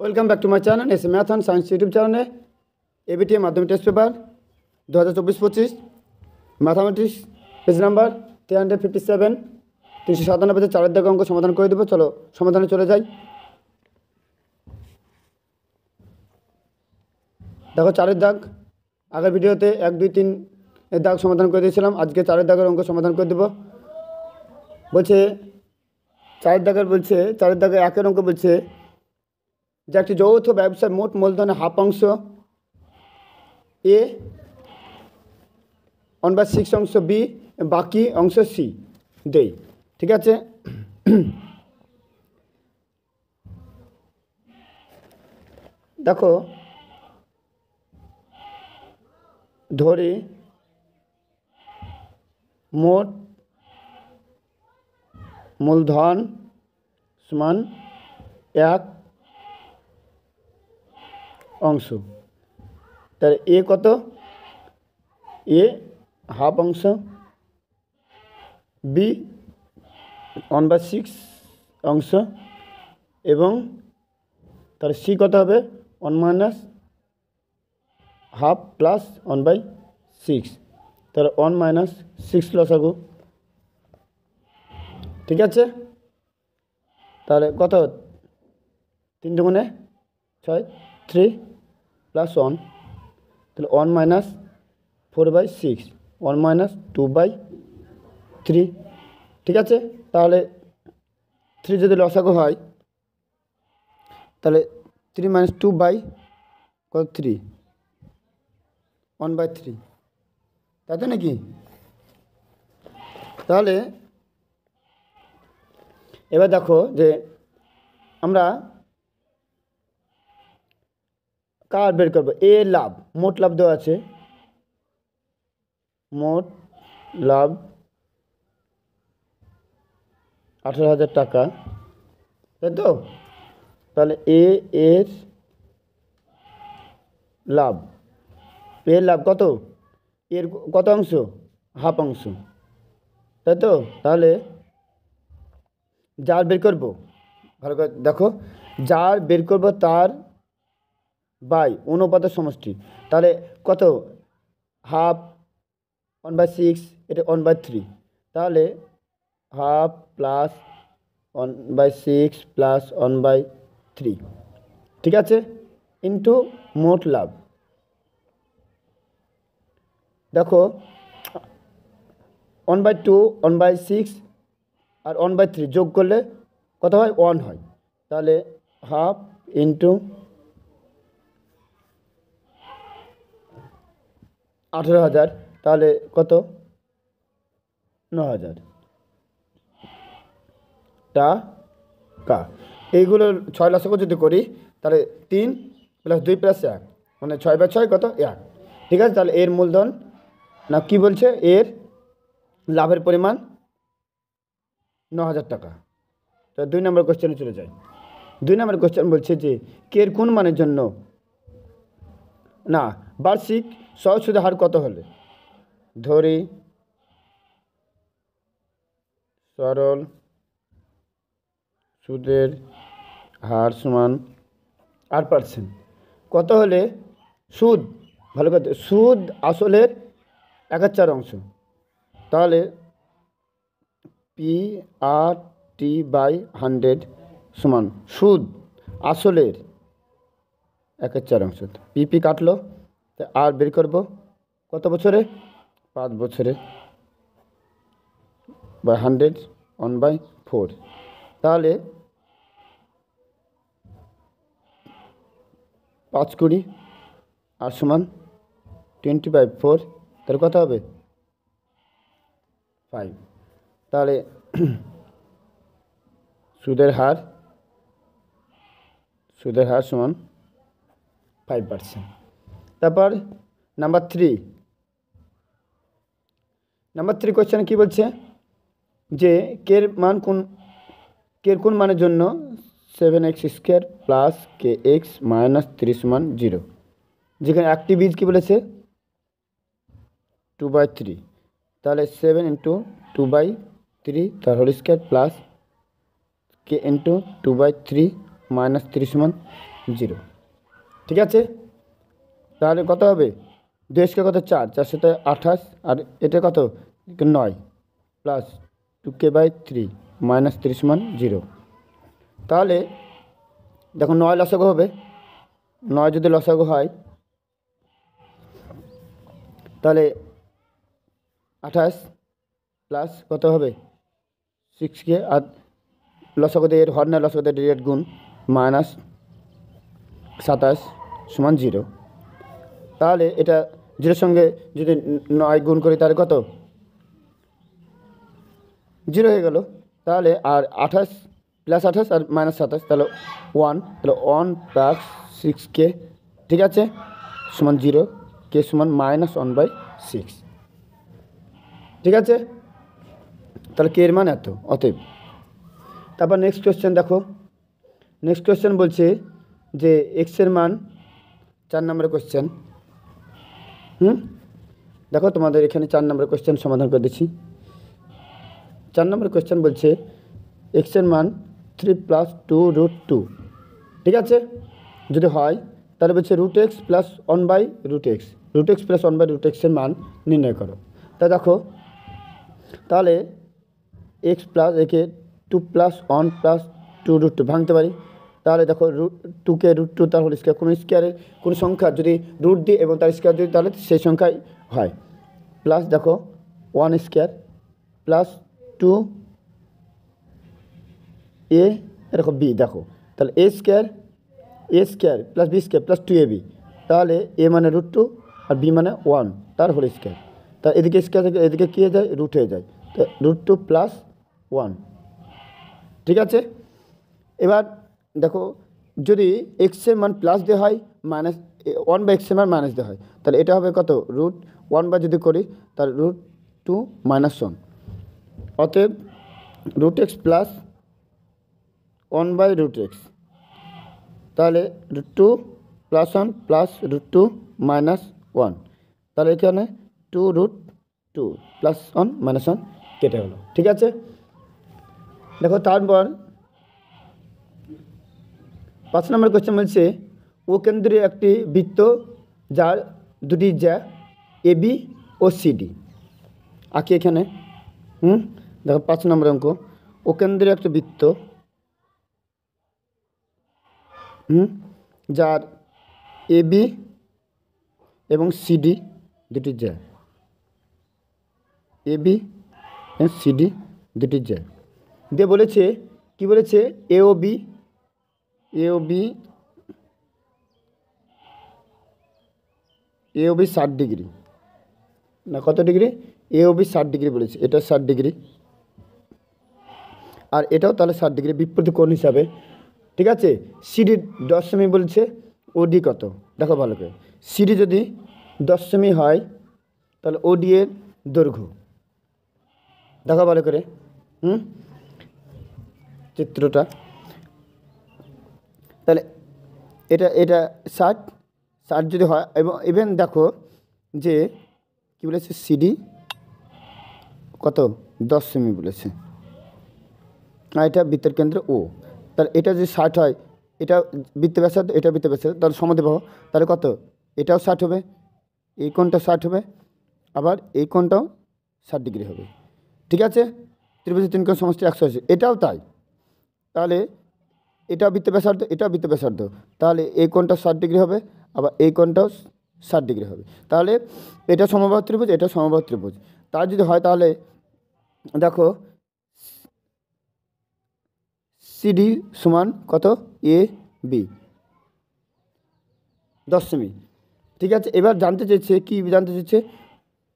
Welcome back to my channel S math and science YouTube চ্যানেলে ABTA মাধ্যমিক test paper 2024-25 mathematics page number 357 397 চারের দাগে অঙ্ক সমাধান করে দেবো। চলো সমাধানে চলে যাই। দেখো চারের দাগ, আগের ভিডিওতে 1, 2, 3 এর দাগ সমাধান করে দিয়েছিলাম। আজকে চারের দাগের অঙ্ক সমাধান করে দেবো। বলছে চারের দাগে 1-এর অঙ্ক বলছে যে একটি যৌথ ব্যবসার মোট মূলধনের হাফ অংশ এ, 1/6 অংশ বি, বাকি অংশ সি দেই। ঠিক আছে, দেখো ধরি মোট মূলধন সমান 1 অংশ। তার এ কত? এ হাফ অংশ, বি 1/6 অংশ এবং তার সি কত হবে? 1 - হাফ প্লাস 1/6। তার 1 - 6 লসাগু। ঠিক আছে, তাহলে কত? 3 × 6 3 + 1, তাহলে 1 - 4/6, 1 - 2/3। ঠিক আছে, তাহলে 3 যদি লসাগু হয় তাহলে 3 - 2/3, 1/3, তাই তো নাকি? তাহলে এবার দেখো যে আমরা কার বের করবো? এ লাভ, মোট লাভ দেওয়া আছে, মোট লাভ 18,000 টাকা, তাই তো? তাহলে এর লাভ কত? এর কত অংশ? হাফ অংশ, তাই তো? তাহলে যার বের করবো, ভালো করে দেখো, যার বের করবো তার বাই অনুপাতের সমষ্টি। তাহলে কত? হাফ 1/6, এটা 1/3, তাহলে হাফ প্লাস 1/6 প্লাস 1/3, ঠিক আছে, ইন্টু মোট লাভ। দেখো 1/2, 1/6 আর 1/3 যোগ করলে কত হয়? 1 হয়। তাহলে হাফ ইন্টু 18,000, তাহলে কত? 9,000 টাকা। এইগুলো 6 লসাগু যদি করি তাহলে 3 + 2 + 1, মানে 6/6 কত? 1। ঠিক আছে, তাহলে এর মূলধন না কি বলছে? এর লাভের পরিমাণ 9,000 টাকা। তো 2 নম্বর কোশ্চেনে চলে যায়। 2 নম্বর কোশ্চেন বলছে যে কের কোন মানের জন্য না বার্ষিক সহজ সুদের হার কত হলে? ধরি সরল সুদের হার সমান 8%। কত হলে সুদ, ভালো কথা, সুদ আসলের 1/4 অংশ। তাহলে P/100 সমান সুদ আসলের 1/4 অংশ। পিপি কাটলো, আর বের করবো কত বছরে? 5 বছরে, বা 100 1/4। তাহলে 5 × 20 আর সমান 20/4, তাহলে কত হবে? 5। তাহলে সুদের হার সমান 5%। তারপর নাম্বার 3 কোশ্চেন কি বলছে যে কের কোন মানের জন্য 7x² + kx - 3 = 0, যেখানে একটি বীজ কি বলেছে? 2/3। তাহলে 7 × 2/3 তার হোল স্কয়ার প্লাস k × 2/3 - 3 = 0। ঠিক আছে, তাহলে কত হবে 2 কত 4, 4 সাথে 28, আর এটা কত 9 প্লাস 2k/3 মাইনাস 30 সমান 0। তাহলে দেখো 9 লসাগু হবে, 9 যদি লসাগু হয় তাহলে 28 প্লাস কত হবে 6k, আর লসাগুতে এর হর না লসাগুতে ডিরেক্ট গুণ মাইনাস 27 সমান 0। তাহলে এটা 0-এর সঙ্গে যদি 9 গুণ করি তাহলে কত 0 হয়ে গেল। তাহলে আর 28 প্লাস 28 আর মাইনাস 27 তাহলে 1, তাহলে 1 প্লাস 6k, ঠিক আছে, সমান 0, k সমান -1/6। ঠিক আছে, তাহলে কে এর মান এত, অতএব। তারপর নেক্সট কোয়েশ্চেন দেখো, নেক্সট কোয়েশ্চেন বলছে যে এক্সের মান 4 নম্বরের কোয়েশ্চেন। দেখো তোমাদের এখানে 4 নম্বরের কোয়েশ্চেন সমাধান করে দিচ্ছি। 4 নম্বরের কোয়েশ্চেন বলছে এক্সের মান 3 + 2√2, ঠিক আছে, যদি হয় তাহলে বলছে √x + 1/√x, √x + 1/√x এর মান নির্ণয় করো। তা দেখো তাহলে x প্লাস একে 2 + 1 + 2√2 ভাঙতে পারি। তাহলে দেখো √2কে √2 তার হোল স্কয়ার, কোনো স্কয়ারের কোনো সংখ্যা যদি রুট দিই এবং তার স্কয়ার দিই তাহলে সেই সংখ্যাই হয়। প্লাস দেখো 1 স্কয়ার প্লাস 2 a এরকম b, দেখো তাহলে a square plus b square plus 2ab, তাহলে a মানে √2 আর b মানে 1 তার হোল স্কয়ার। তা এদিকে স্কয়ার থেকে এদিকে কী হয়ে যায়, রুট হয়ে যায়, তো √2 + 1, ঠিক আছে। এবার দেখো যদি এক্সের মান প্লাস দেওয়া হয় মাইনাস 1/x এর মান মাইনাস দেওয়া হয়, তাহলে এটা হবে কত √1 যদি করি তাহলে √2 - 1, অতএব √x + 1/√x, তাহলে √2 + 1 + √2 - 1, তাহলে এখানে 2√2 + 1 - 1 কেটে হলো, ঠিক আছে। দেখো তারপর 5 নম্বর কোয়েশ্চেন বলছে ও কেন্দ্রীয় একটি বৃত্ত যার দুটি জ্যা AB ও CD আঁকি এখানে। দেখো 5 নম্বর অঙ্ক, ও কেন্দ্রীয় একটি বৃত্ত যার AB এবং CD দুটি জ্যা, AB এবং CD দুটি জ্যা দিয়ে বলেছে কি বলেছে AOB 60 ডিগ্রি, না কত ডিগ্রি, AOB 60 ডিগ্রি বলেছে, এটা 60 ডিগ্রি আর এটাও তাহলে 60 ডিগ্রি বিপরীত কোণ হিসাবে, ঠিক আছে। সিডি 10 সেমি বলছে, ওডি কত দেখো ভালো করে, সিডি যদি 10 সেমি হয় তাহলে ওডি এর দৈর্ঘ্য দেখো ভালো করে চিত্রটা, তাহলে এটা 60 যদি হয় এবং ইভেন দেখো যে কী বলেছে সিডি কত 10 সেমি বলেছে, আর এটা বৃত্তের কেন্দ্র ও, তাহলে এটা যদি 60 হয়, এটা বৃত্ত ব্যাসার্ধ, এটা বৃত্ত ব্যাসার্ধ, তাহলে সমদ্বিবাহু, তাহলে কত এটাও 60 হবে, এই কোণটা 60 হবে, আবার এই কোণটাও 60 ডিগ্রি হবে, ঠিক আছে। ত্রিভুজের 3 কোণ সমষ্টি 180, এটাও তাই, তাহলে এটাও বৃত্ত ব্যাসার্ধ, এটাও বৃত্ত ব্যাসার্ধ, তাহলে এই কোণটা 60 ডিগ্রি হবে, আবার এই কোণটাও 60 ডিগ্রি হবে, তাহলে এটা সমবাহু ত্রিভুজ, এটা সমবাহু ত্রিভুজ। তার যদি হয় তাহলে দেখো সিডি সমান কত AB 10 সেমি, ঠিক আছে। এবার জানতে চেয়েছে কি জানতে চেয়েছে,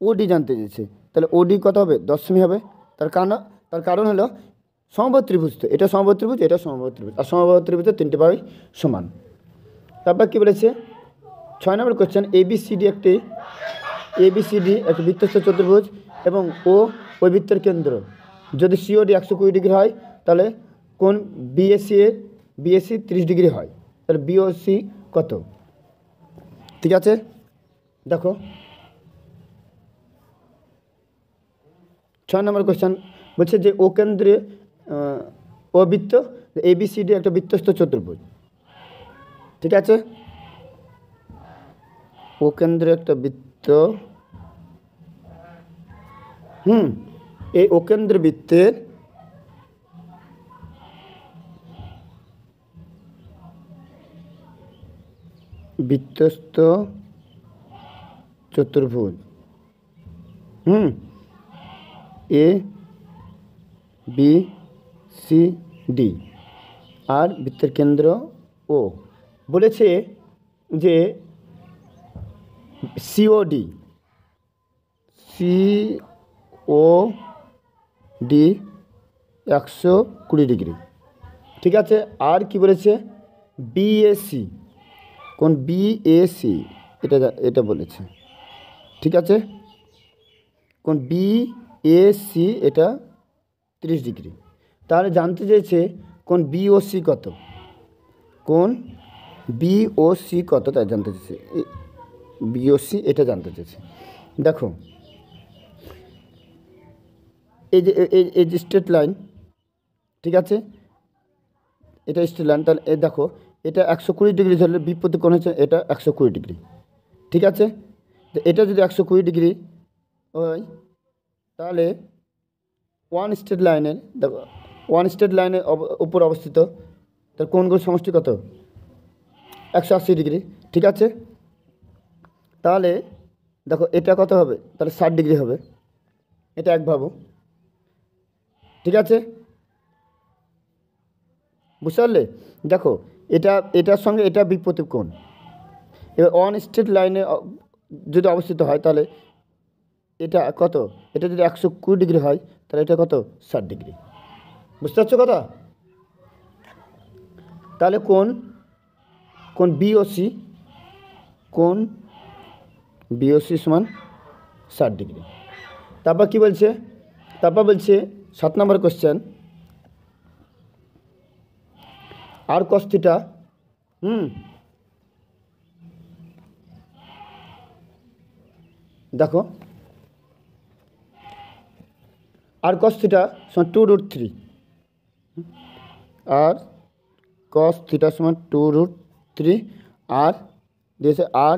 ওডি জানতে চেয়েছে, তাহলে ওডি কত হবে 10 সেমি হবে, তার কারণ হলো সমবাহু ত্রিভুজ, তো এটা সমবাহু ত্রিভুজ, এটা সমবাহু ত্রিভুজ, আর সমবাহু ত্রিভুজের 3টি বাহুই সমান। তারপর কী বলেছে 6 নম্বর কোয়েশ্চেন, ABCD একটি বৃত্তস্থ চতুর্ভুজ এবং ওই বৃত্তের কেন্দ্র যদি COD 120 ডিগ্রি হয় তাহলে কোণ BAC 30 ডিগ্রি হয়, তাহলে BOC কত, ঠিক আছে। দেখো 6 নম্বর কোয়েশ্চেন বলছে যে ও কেন্দ্রে ও বৃত্ত ABCD একটা বৃত্তস্থ চতুর্ভুজ, ঠিক আছে। ও কেন্দ্রে একটা বৃত্ত, এই ও কেন্দ্র বৃত্তের বৃত্তস্থ চতুর্ভুজ এ বি সি ডি আর বৃত্তের কেন্দ্র ও। বলেছে যে সিওডি সিওডি 120 ডিগ্রি। ঠিক আছে। আর কি বলেছে বিএসি, কোন বিএসি এটা বলেছে। ঠিক আছে। কোন বিএসি এটা 30 ডিগ্রি। তাহলে জানতে চেয়েছে কোন বিওসি কত, কোন বিওসি কত তাই জানতে চেয়েছে। বিওসি এটা জানতে চেয়েছে। দেখো এই যে স্ট্রেট লাইন, ঠিক আছে, এটা স্ট্রেট লাইন। তাহলে দেখো এটা 120 ডিগ্রি ধরলে বিপরীত কোণ হচ্ছে এটা 120 ডিগ্রি। ঠিক আছে। তো এটা যদি 120 ডিগ্রি হয় তাহলে ওয়ান স্ট্রেট লাইনের, দেখো ওয়ান স্ট্রেট লাইনের উপর অবস্থিত তার কোণগুলোর সমষ্টি কত, 180 ডিগ্রি। ঠিক আছে। তাহলে দেখো এটা কত হবে, তাহলে 60 ডিগ্রি হবে, এটা এক ভাবো। ঠিক আছে, বুঝতে পারলে। দেখো এটার সঙ্গে এটা বিপরীত কোণ। এবার অন স্ট্রেট লাইনে যদি অবস্থিত হয় তাহলে এটা কত, এটা যদি 120 ডিগ্রি হয় তাহলে এটা কত, 60 ডিগ্রি। বুঝতে পারছো কথা। তাহলে কোন বিওসি, কোন বিওসি সমান 60 ডিগ্রি। তারপর কি বলছে, তারপর বলছে 7 নম্বর কোশ্চেন, আর কস থিটা দেখো আর কস থিটা সমান 2√3, আর কস থিটা সমান 2√3, আর দিয়েছে আর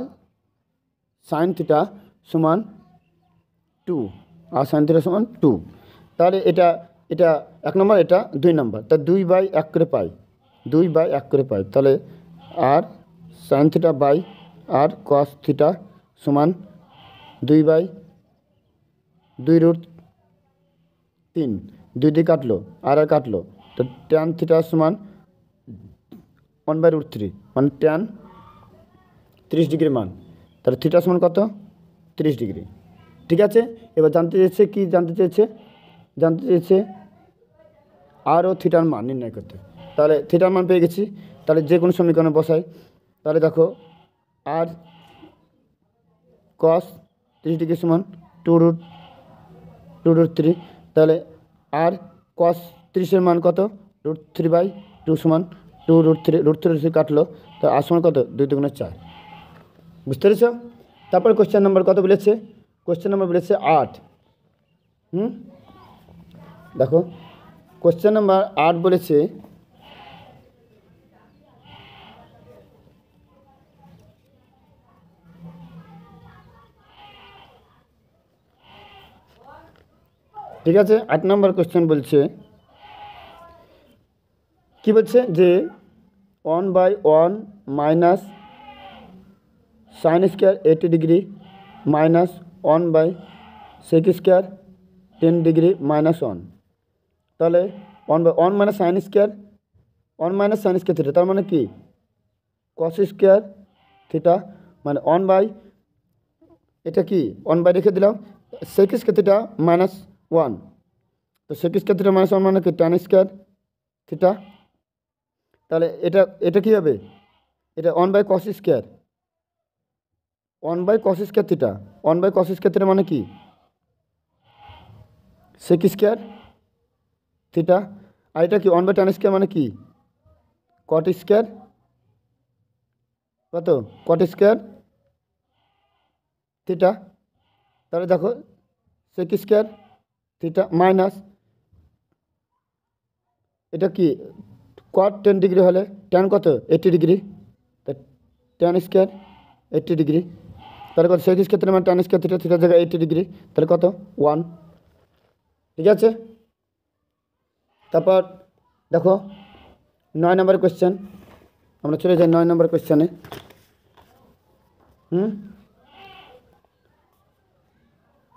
সাইন থিটা সমান 2, আর সাইন থিটা সমান 2। তাহলে এটা 1 নম্বর, এটা 2 নম্বর, তা 2/1 করে পাই, 2/1 করে পাই। তাহলে আর সাইন থিটা বাই আর কস থিটা সমান 2/2√3, 2 দিয়ে কাটলো আর কাটলো, তো ট্যান থিটা সমান 1/√3, মানে ট্যান 30 ডিগ্রি মান। তাহলে থিটা সমান কত, 30 ডিগ্রি। ঠিক আছে। এবার জানতে চেয়েছে কি, জানতে চেয়েছে আর ও থিটার মান নির্ণয় করতে। তাহলে থিটার মান পেয়ে গেছি, তাহলে যে কোনো সমীকরণে বসাই। তাহলে দেখো আর কস 30 ডিগ্রি সমান 2√3, তাহলে আর কস 30-এর মান কত, √3/2 সমান 2√3, √3 কাটলো, তো আর সমান কত, 2 × 4। বুঝতে পেরেছ। তারপর কোশ্চেন নম্বর কত বলেছে, কোশ্চেন নম্বর বলেছে 8। দেখো কোশ্চেন নাম্বার 8 বলেছে ঠিক আছে। 8 নম্বর কোশ্চেন বলছে কি, বলছে যে 1/1 minus sine square 80 degree minus 1/sec square 10 degree minus 1। তাহলে 1/1 minus sine square, 1 minus sine square theta, তার মানে কি কস স্কোয়ার থিটা, মানে 1/, এটা কি 1/, রেখে দিলাম sec স্কোয়ার থিটা মাইনাস 1, তো sec স্কোয়ার থিটা মাইনাস 1 মানে কি ট্যান স্কোয়ার থিটা। তাহলে এটা কি হবে, এটা 1/cos square, 1/cos square theta, 1/cos square theta মানে কি sec স্কোয়ার থিটা। আর এটা কি 1/tan স্কোয়ার মানে কি cot স্কোয়ার, কত cot স্কোয়ার থিটা। তাহলে দেখো sec স্কোয়ার থিটা মাইনাস এটা কি cot 10 ডিগ্রি হলে ট্যান কত 80 ডিগ্রি, তা tan স্কোয়ার 80 ডিগ্রি, তাহলে কত সেক স্কোয়ার মানে tan স্কোয়ার থিটা, থিটার জায়গায় 80 ডিগ্রি, তাহলে কত 1। ঠিক আছে, তারপর দেখো 9 নম্বর কোয়েশ্চেন, আমরা চলে যাই 9 নম্বর কোয়েশ্চেনে।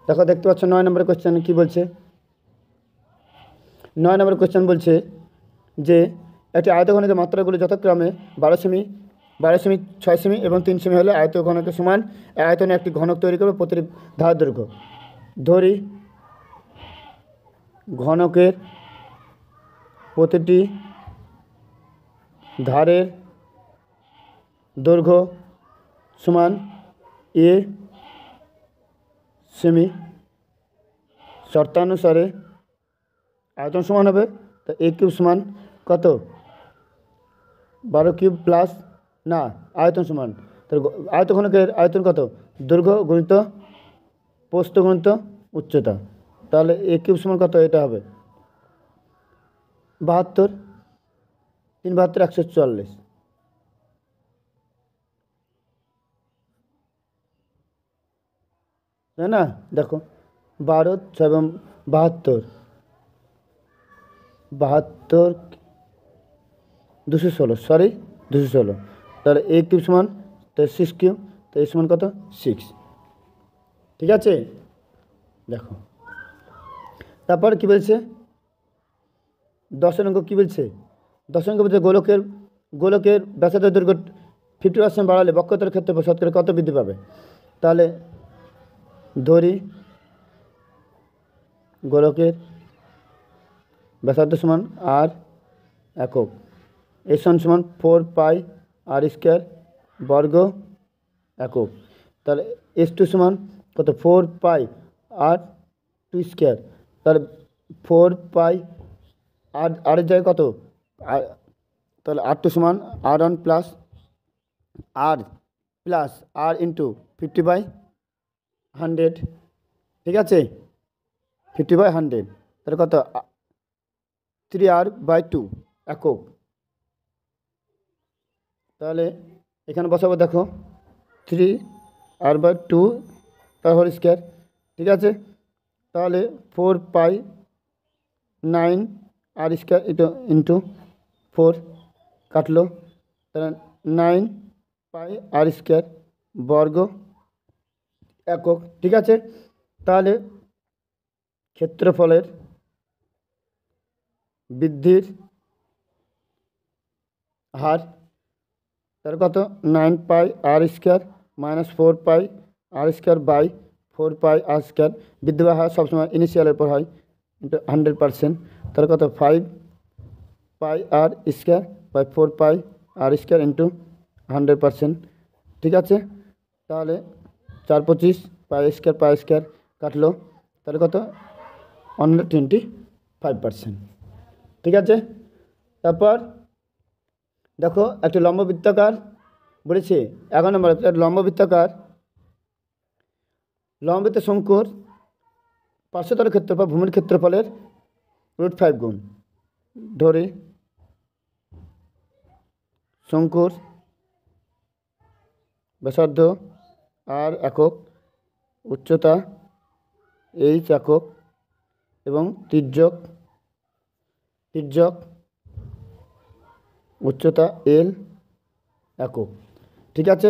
দেখো দেখতে পাচ্ছ 9 নম্বর কোয়েশ্চেনে কী বলছে। 9 নম্বর কোয়েশ্চেন বলছে যে একটি আয়তঘনকের মাত্রাগুলি যথাক্রমে 12 সেমি, 6 সেমি এবং 3 সেমি হলে আয়তঘনকের সমান আয়তনে একটি ঘনক তৈরি করবে প্রতিটি ধার দৈর্ঘ্য। ধরি ঘনকের প্রতিটি ধারের দৈর্ঘ্য সমান a সেমি, শর্তানুসারে আয়তন সমান হবে, তা a কিউব সমান কত 12 কিউব প্লাস না আয়তন সমান, তাহলে আয়তঘনকের আয়তন কত দৈর্ঘ্য গুণিত প্রস্থ গুণিত উচ্চতা, তাহলে a কিউব সমান কত, এটা হবে 72, 3 72 144, তাই না। দেখো 12 6 এবং 72, 216, সরি 216, তাহলে a কিউব সমান 6 কিউব, তো a সমান কত 6। ঠিক আছে, দেখো তারপর কি বলছে 10 অঙ্ক কী বলছে। 10 অঙ্ক বলছে গোলকের ব্যাসার্ধের দৈর্ঘ্য 50% বাড়ালে বক্রতার ক্ষেত্রে শতকরা কত বৃদ্ধি পাবে। তাহলে ধরি গোলকের ব্যাসার্ধ সমান r একক, s1 সমান 4 পাই r স্কোয়ার বর্গ একক, তাহলে s2 সমান কত 4 পাই r2 স্কোয়ার, তাহলে 4 পাই আর এর জায়গায় কত তাহলে r2 সমান r1 প্লাস r ইন্টু 50/100। ঠিক আছে, 50/100, তাহলে কত 3r/2 একক। তাহলে এখানে বসাবো, দেখো 3r/2 তার হোল স্কোয়ার। ঠিক আছে, তাহলে 4 পাই 9 r স্কোয়ার ইন্টু 4 কাটলো, তাহলে 9 পাই r স্কোয়ার বর্গ একক। ঠিক আছে, তাহলে ক্ষেত্রফলের বৃদ্ধির হার তার কত 9 pi r square minus 4 pi r square by 4 pi r square, বৃদ্ধি বা হার সবসময় ইনিশিয়ালের পর হয়, 100%, তার কত 5 pi r square by 4 pi r square into 100%। ঠিক আছে, তাহলে 4 25 পাই স্কোয়ার কাটলো, তাহলে কত 125%। ঠিক আছে, তারপর দেখো একটা লম্ববৃত্তাকার বলেছে 11 নম্বর লম্ববৃত্তাকার লম্ববৃত্ত শঙ্কুর পার্শ্বতল ক্ষেত্রফল ভূমির ক্ষেত্রফলের √5 গুণ। ধরে শঙ্কুর ব্যাসার্ধ r একক, উচ্চতা h একক এবং তির্যক উচ্চতা l একক। ঠিক আছে,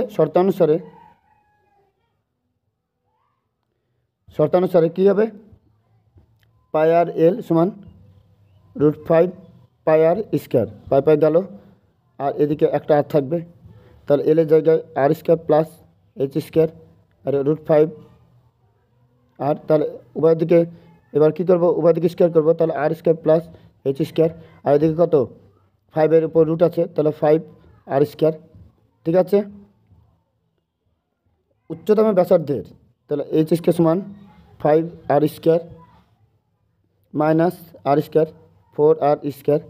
শর্তানুসারে কী হবে পাই আর l সমান √5 পাই r স্কোয়ার, পাই গেল আর এদিকে একটা আর থাকবে, তাহলে এল এর জায়গায় r square plus h square আর √5 আর, তাহলে উভয় দিকে এবার কী করবো উভয় দিকে স্কোয়ার করবো, তাহলে r square plus h square, আর এদিকে কত 5 উপর রুট আছে, তাহলে 5 r স্কোয়ার। ঠিক আছে, উচ্চতম ব্যাসার্ধের তাহলে h স্কোয়ার সমান 5 r square minus r square 4 r square,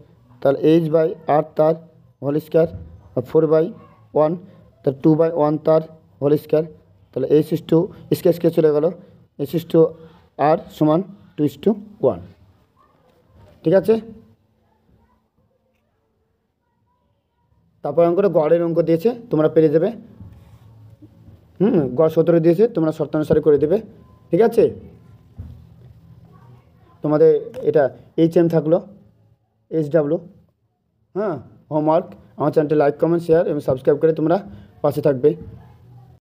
তাহলে h বাই r তার হোল স্কোয়ার আর 4/1, তার 2/1 তার হোল স্কোয়ার, তাহলে h/2 স্কোয়ার চলে গেল, h/r সমান 2:1। ঠিক আছে, তারপর অঙ্কটা গড়ের অঙ্ক দিয়েছে, তোমরা পেরে যাবে। গড় 17 দিয়েছে, তোমরা শর্তানুসারে করে দেবে, ঠিক আছে। তোমাদের এটা HM থাকলো, HW। হ্যাঁ, হোমওয়ার্ক। আমার চ্যানেলটি লাইক, কমেন্ট, শেয়ার এবং সাবস্ক্রাইব করে তোমরা পাশে থাকবে।